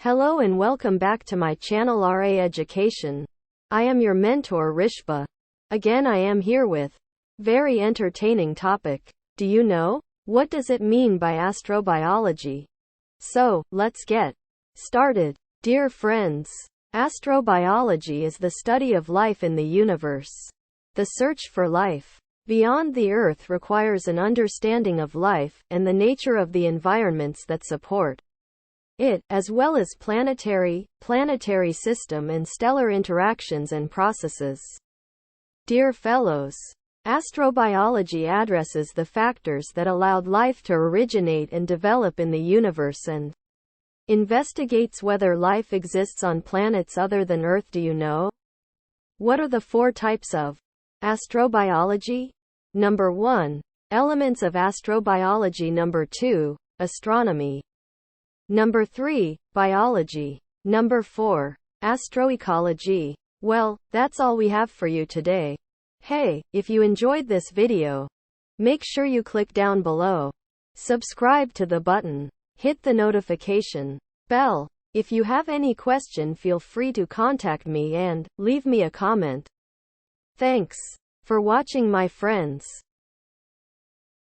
Hello and welcome back to my channel RA Education. I am your mentor Rishba. Again I am here with very entertaining topic. Do you know? What does it mean by astrobiology? So, let's get started. Dear friends, astrobiology is the study of life in the universe. The search for life beyond the Earth requires an understanding of life and the nature of the environments that support it, as well as planetary system and stellar interactions and processes. Dear fellows, astrobiology addresses the factors that allowed life to originate and develop in the universe and investigates whether life exists on planets other than Earth. Do you know? What are the 4 types of astrobiology? Number 1. Elements of astrobiology. Number 2. Astronomy. Number 3. Biology. Number 4. Astroecology. Well, that's all we have for you today. Hey, if you enjoyed this video, make sure you click down below. Subscribe to the button. Hit the notification bell. If you have any question, feel free to contact me and leave me a comment. Thanks for watching, my friends.